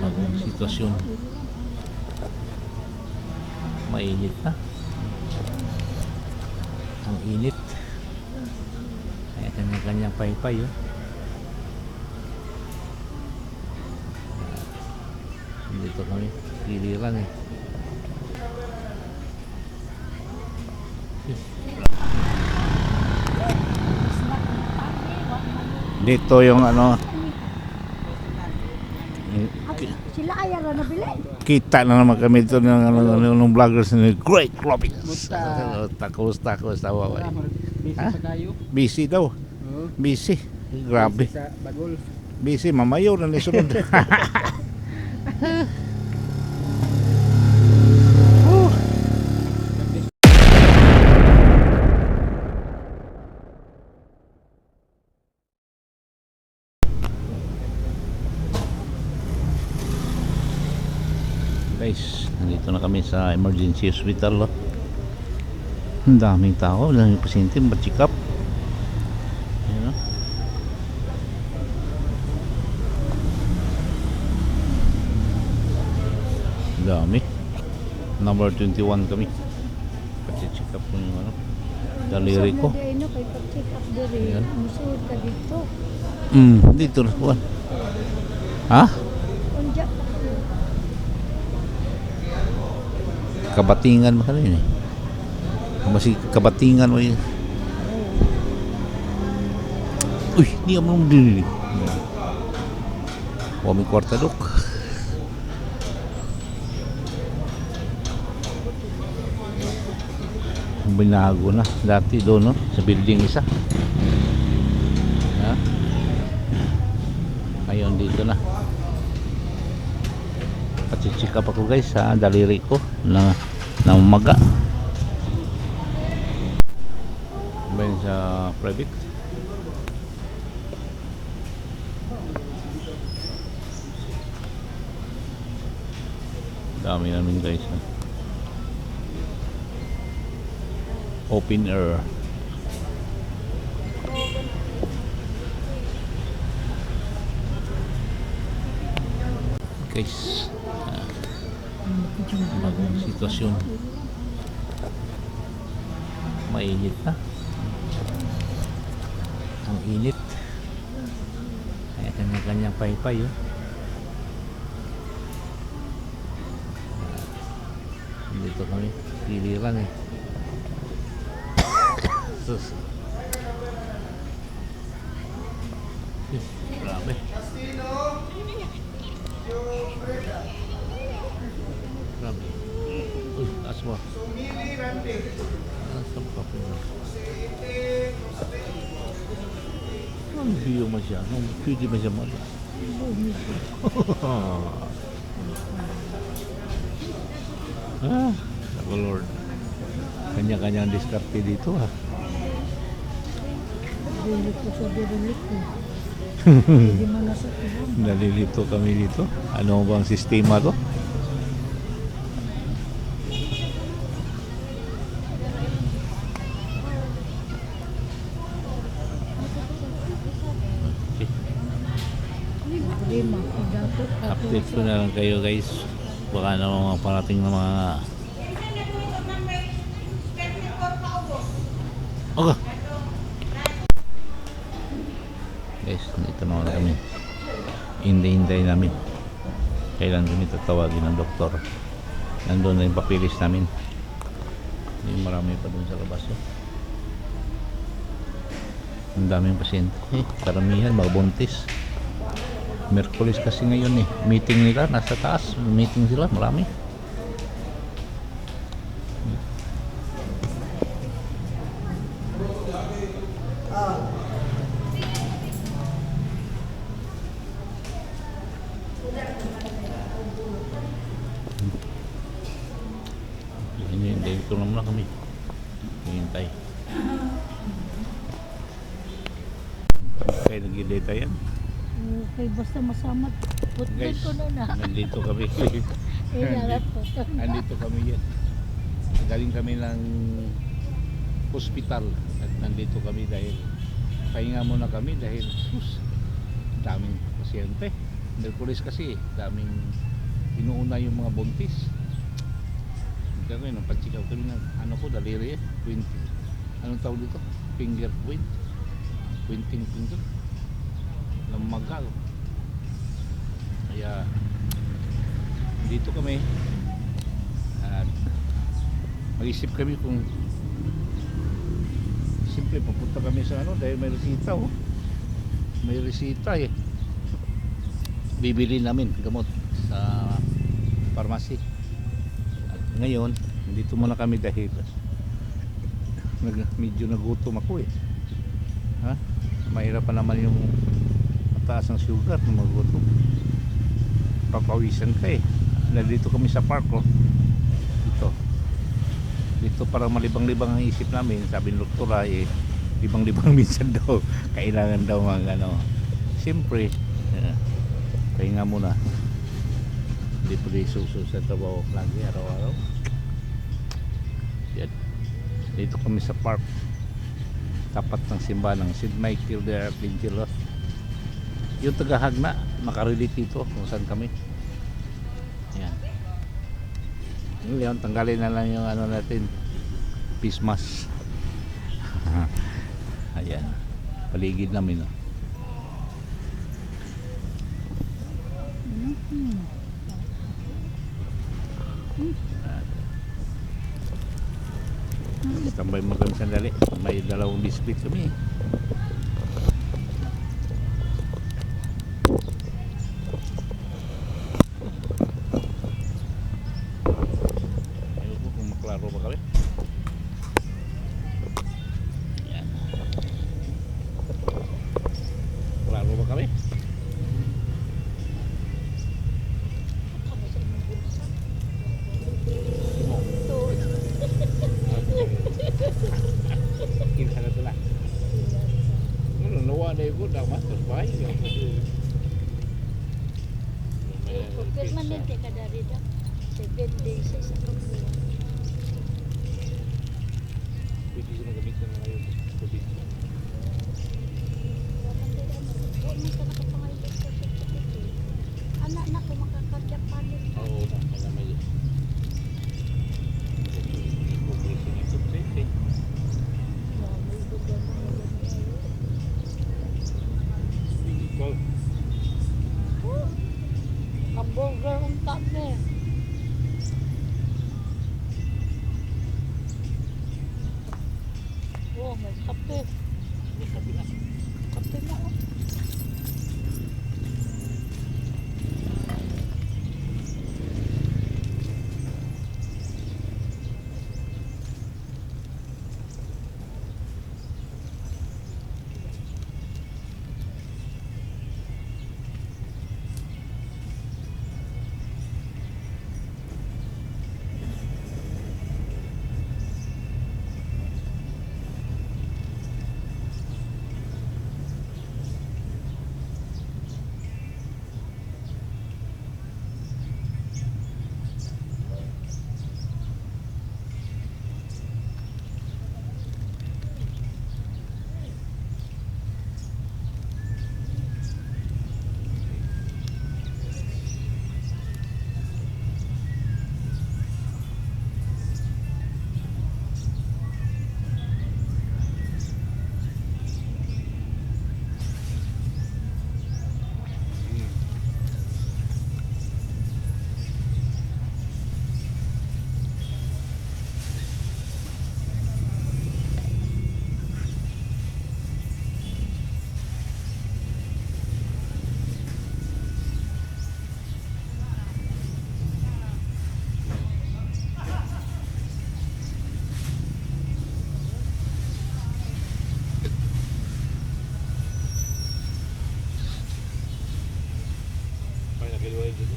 bagong sitwasyon. Mainit na. Ang init. Kaya kanya-kanyang paypay, oh. Dito kami, piliran eh. Dito yung ano, Sila ayaw na nabili. kita na naman kami dito ng vloggers ni Great Clopping. Kumusta wawa. Busy Ha? pa kayo? Busy daw. Busy. Grabe. Sa Bagol. Busy, mamayo na nisunod. Guys, nandito na kami sa emergency hospital, oh. Ang daming tao, ang daming pasyente, ma-check up. Ayan, oh. Ang dami. Number 21 kami. Pati-check up ko yung ano, daliri ko. Ano, kay pag-check up diri. Ayan. Musuod ka dito. Dito na kuwan. Ha? Unja pa. Kabatingan ba kanina eh? Masih kabatingan mo yun. Uy, di ako nung dili. Wami kwarta dok. Binago na. Dati doon, no? Sa building isa. Ha? Ngayon dito na. Pachichik up ako guys sa daliri ko na umaga. Bayan sa private. Dami namin guys, ha? Open air. Guys, bagong sitwasyon. Mainit na. Ang init. Kaya kanya-kanyang paypay, oh. Dito kami, piliran eh. Sus. Grabe. Grabe. Uy, asma. Asam pa po. Ang biyo masyado. Ang pwede masyado. Ako Lord. Kanya-kanyang diskarte dito, ha. Dilit ko sa dilit ko. Hindi man nasa ibon. Nalilito kami dito. Ano bang sistema to? Okay. Lima. Dapat Update ko na lang kayo guys. Baka na mga parating na mga okay. Guys, dito naman kami. Hintay namin. Kailan kami tatawagin ng doktor. Nandun na yung papilis namin. Yung marami pa dun sa labas, oh. Ang daming pasyente. Karamihan, mga buntis. Merkulis kasi ngayon eh. Meeting nila, nasa taas. Meeting sila, marami. Dito naman na kami. Hintay. Kaya nag-data yan. Okay, basta masamat. Putol Guys, ko na. nandito kami. Inarat po. Nandito kami yan. Galing kami ng hospital at nandito kami dahil pahinga muna kami dahil daming pasyente. Merkulis kasi, daming inuuna yung mga buntis. Gagawin, nung pag-check out kami ng ano ko, daliri 20. Anong tawag dito? Finger point. Pointing finger. Lamagal. Kaya, dito kami. At, mag-isip kami kung simple, papunta kami sa ano, dahil may resita oh. May resita eh. Bibili namin gamot sa pharmacy. At ngayon, dito muna kami dahil medyo nagutom ako eh. Ha? Mahirap pa naman yung mataas ang sugar ng magutom. Papawisan ka eh. Nandito kami sa park oh. Dito parang malibang-libang ang isip namin. Sabi ng doktora eh, libang-libang minsan daw. Kailangan daw mga ano. Siyempre, pahinga muna. Hindi pwede suso sa trabaho lagi araw-araw. Yan. Dito kami sa park. Tapat ng simbahan ng St. Michael de Arcangelo. Yung tagahagna, makarelate dito kung saan kami. Yan. Ngayon, tanggalin na lang yung ano natin, face mask. Ayan, paligid namin. Oh. Tambay mo kami sandali. May dalawang biscuit kami. Ayun po kung maklaro ba kami. Ayan. Maklaro ba kami? Kinsa na ito lang. Ano, nawa na yung dah mas terbaik. Permanente ka dari dah. 7 days sa isang buwan. Pwede ko na gamitin na ngayon. Tubig. Huwag mo ka nakapangayos sa certificate. Anak na ko makakadyak panin ka. Oo, na may ipupresin ito presente. May dugan na wala na yun. Vehicle. Hamburger ang top na eh. Oh, may kape. May sabi na. Kape na oh.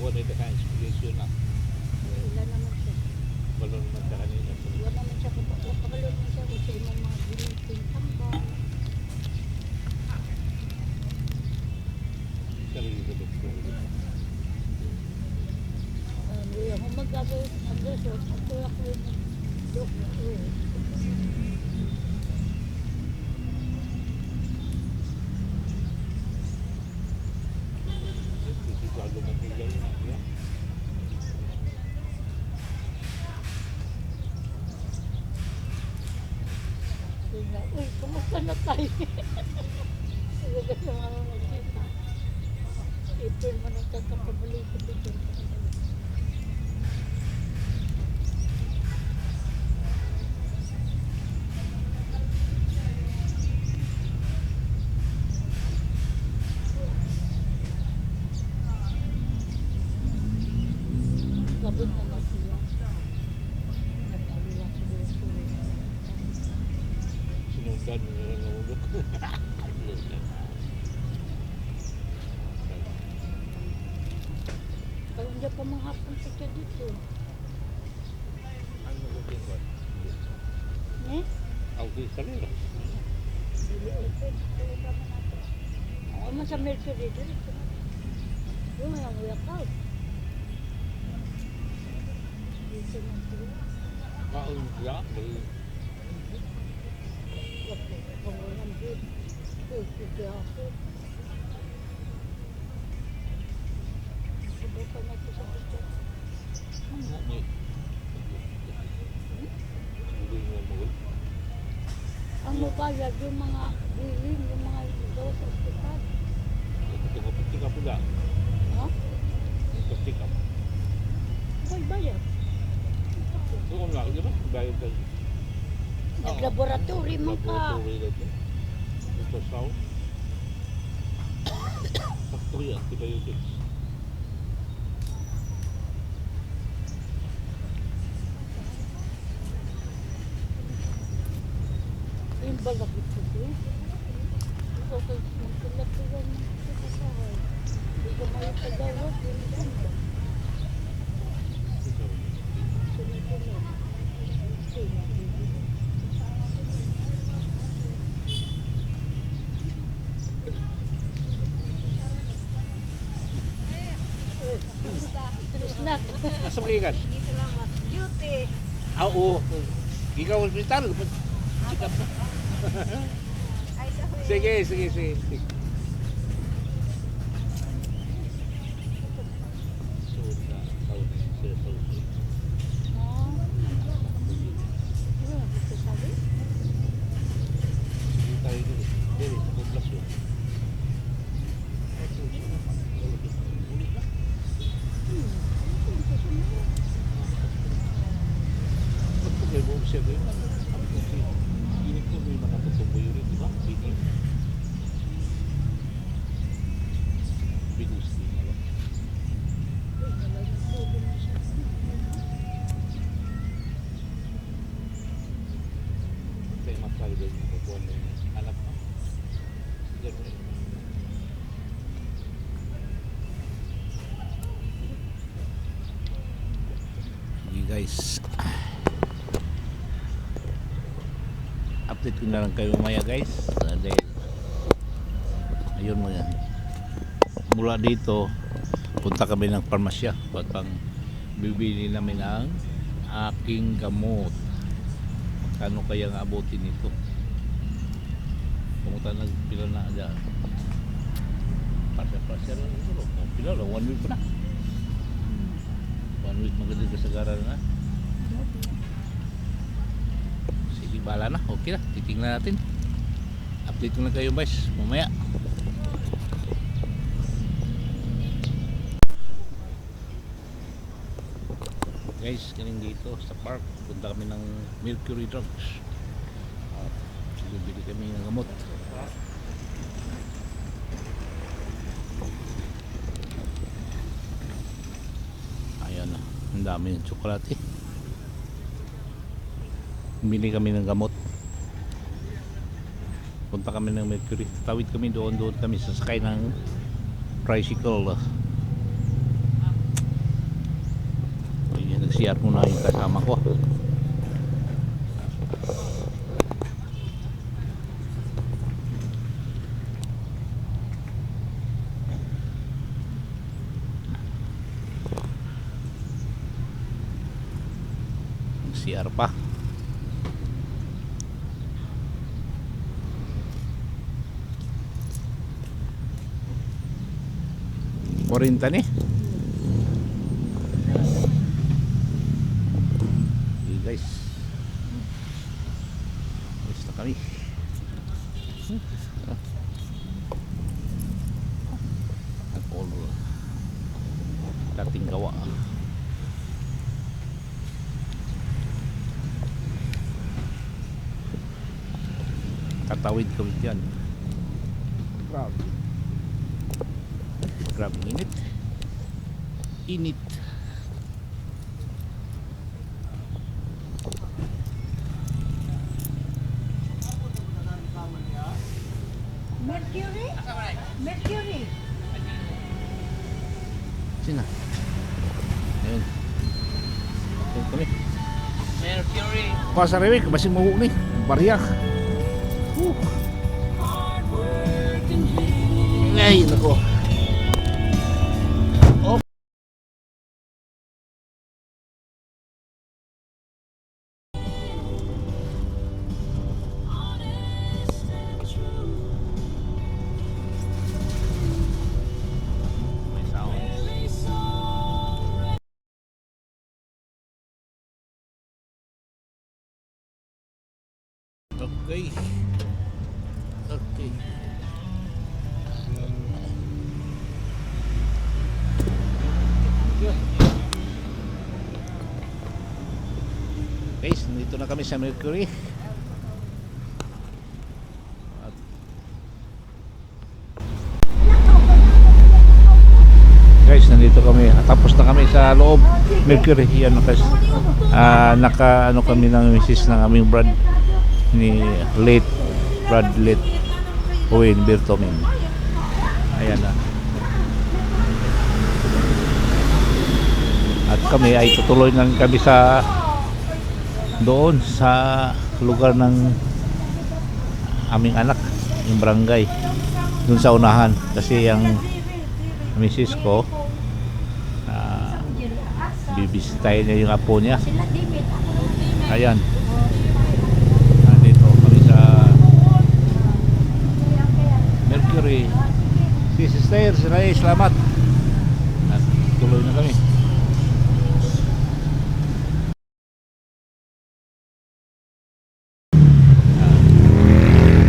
Wala na ka inspiration na. Wala naman siya. Wala naman sa kanina. Wala naman siya kung pakalo naman siya kung sa imong mga giniting tambal. Sarili ko doktor. Kung mag-agresos, ako yung doktor. Uy, kumusta na tayo? Talaga sa mga nagkita. April mo nang kakapabalik ko dito. Gabot na na siya. Nag-alila siguro siguro. Sinundan mo na lang ang ulok. Kaya hindi pa mga hapon sa siya dito. Ano ba din ba? Eh? Autista nila. Dili open. Talaga man natin. Ako man sa Mercury dito. Yung ang workout. Dito na sila. Kaon siya. Wapo. Pangunan dito. Kaya ako. Subukan natin sa dito. May hindi mo mo. Ang mabayad yung mga bilin, yung mga daw sa ospital. Ito pick up pula. Ha? Ito pick up. May bayad. So kung nga, di ba? Bayad ka. Naglaboratory man ka. Laboratory na ito. Ito south. Factory antibiotics. Yung balak ito ko. Ito kay magkulat ko yan. Ito sa hay. Hindi ko may pagawad. Hindi ko ba? Sunod-sunod. Snack. Asa mo ikan? Duty. Ah, oo. Ikaw hospital. Check up na. Sige, sige, sige. Suot na. Suot na. Suot na. Oh. Ano ito sabi? Hindi tayo dito. Dili, sa poblasyon. Ba't po kayo mo siya doon? Sabi ko siya, init ko may makatutubo yun, di ba? Video. Bigus din, alam. Tayo matalo doon yung kapuan na yun. Alam mo. Ganun yun. Sige guys, update ko na lang kayo maya guys. Dahil ayun mo yan, mula dito punta kami ng parmasya at pang bibili namin ang aking gamot. Magkano kaya ang abutin nito? Pumunta nagpila na dyan, pasya lang siguro. Pila lang, 1 week pa na. 1 week maganda kasagaran na. Sige, bahala na. Okay na. Titingnan natin. Update ko na kayo guys. Mamaya. Guys, galing dito sa park. Punta kami ng Mercury Drugs. Bibili kami ng gamot. Ayan na. Ang dami ng tsokolate. Bili kami ng gamot. Punta kami ng Mercury. Tawid kami doon kami sasakay ng tricycle. Ayan, nag-CR muna yung kasama ko. CR pa. Kurinta ni. Okay guys. Alis na kami. dating gawa. Tatawid kami dyan. Grabe. Grabe init. Init. Mercury? Mercury. Sina? Ayun. Ayun kami. Mercury. Pasa rewek, masih mau nih. Bariak. Ay, nako. Oh. May sounds. Okay. Okay. Guys, nandito na kami sa Mercury. At guys, nandito kami. Tapos na kami sa loob. Mercury. Yan, naka ano kami ng misis ng aming Brad ni late Brad late Owen Bertomin. Ayan na. At kami ay tutuloy na kami sa doon sa lugar ng aming anak, yung barangay, doon sa unahan, kasi yung misis ko bibisitahin niya yung apo niya. Ayan, nandito kami sa Mercury. Si Sister Siray, salamat. At tuloy na kami.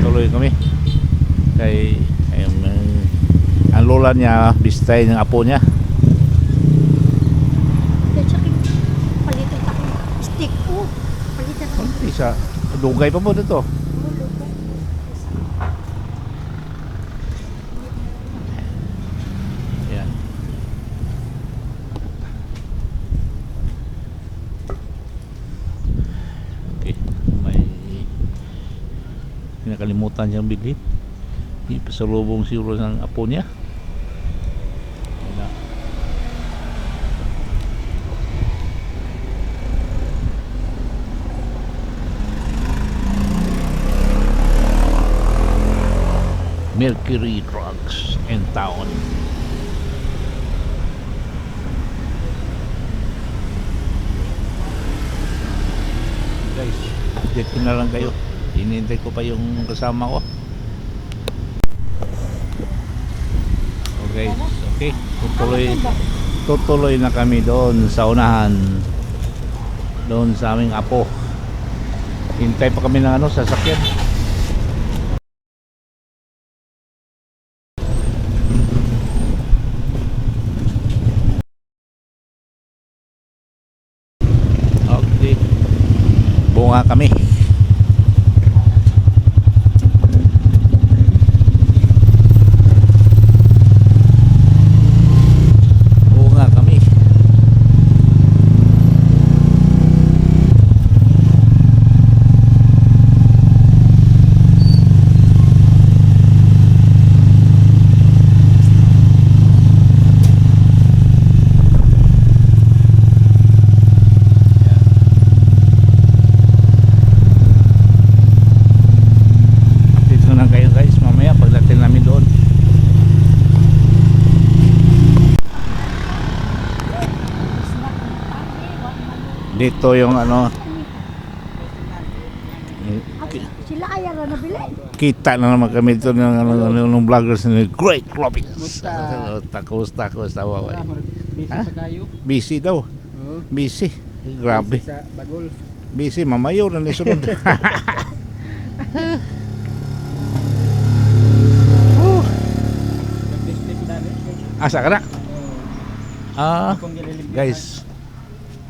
Tuloy kami kay ang lola niya bisitahin ng apo niya. Palitan ako stick ko. Palitan ako. Hindi siya dugay pa mo dito. Ayan. Okay, may nakalimutan siyang bilhin. Ipasalubong siguro ng apo niya. Ayan na. Mercury Drugs in town. Guys, dito na lang kayo. Hinihintay ko pa yung kasama ko. Okay, okay. Tutuloy na kami doon sa unahan. Doon sa aming apo. Hintay pa kami ng ano, sasakyan. Okay. Bunga kami. Bunga kami. Dito na kayo guys, mamaya pagdating namin doon. Dito yung ano, Sila ayaw na nabili. kita na naman kami dito ng vloggers ni Great Cloppings. Kamusta wawa. Busy Ha? sa kayo. Busy daw. Oo. Busy. Grabe. Sa Bagol. Busy, mamayo na nisunod. Business dami. Asa ka na? Guys,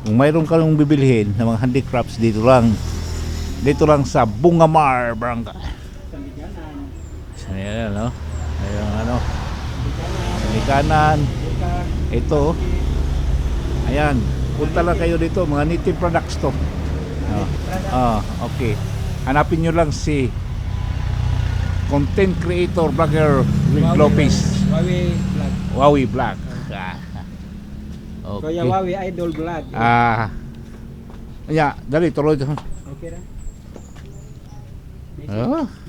kung mayroon ka nung bibilhin ng mga handicrafts dito lang sa Bungamar Barangay. Ayan, no? Ayan, ano? Likanan. Ito. Ayan. Punta lang kayo dito. Mga native products to. Okay. Hanapin nyo lang si content creator vlogger Rick Lopez. Wawi Vlog. Okay. Kuya Wawi Idol Vlog. Dali, tuloy. Okay ra.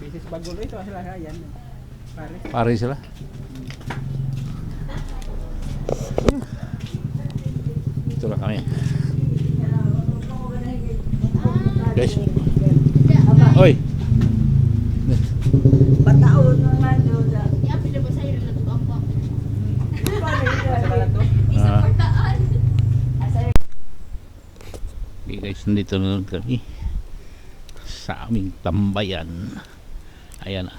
Bisis bagulo ito sila yan. Pare. Pare sila. Ito lang kami. Guys. Oy. Pataon naman doon. Okay guys, nandito na kami sa aming tambayan. Ayan na.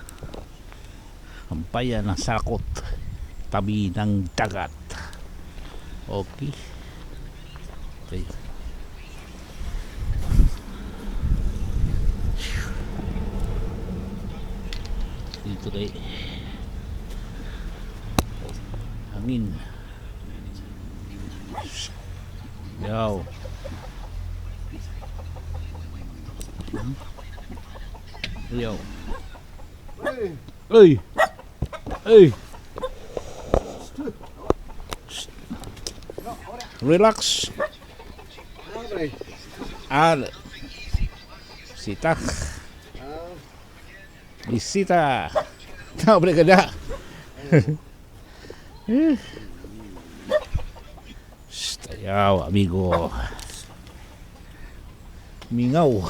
Tambayan ng Sakot, tabi ng dagat. Okay. Okay. Dito kayo. Hangin. Yaw. Yaw. Hey. Hey. Relax. Sita. Bisita. Tahu boleh kada? Tayaw, amigo. Mingaw.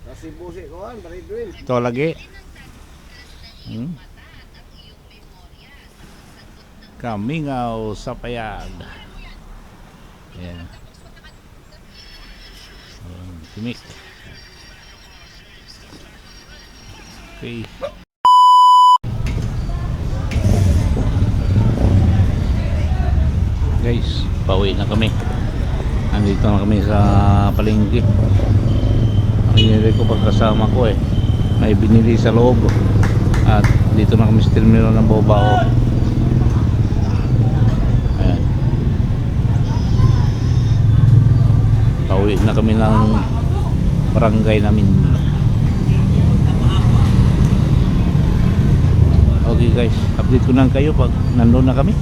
Kasi busi ko an, bari duin. Ito lagi. Kamingaw sa payag. Ayan. Timik. Okay. Guys, pauwi na kami. Andito na kami sa palengke. Ang hinili ko pagkasama ko may binili sa loob. At dito na kami sa terminal ng Bobao. Ayan. Pauwi na kami ng barangay namin. Okay guys, update ko lang kayo pag nandun na kami.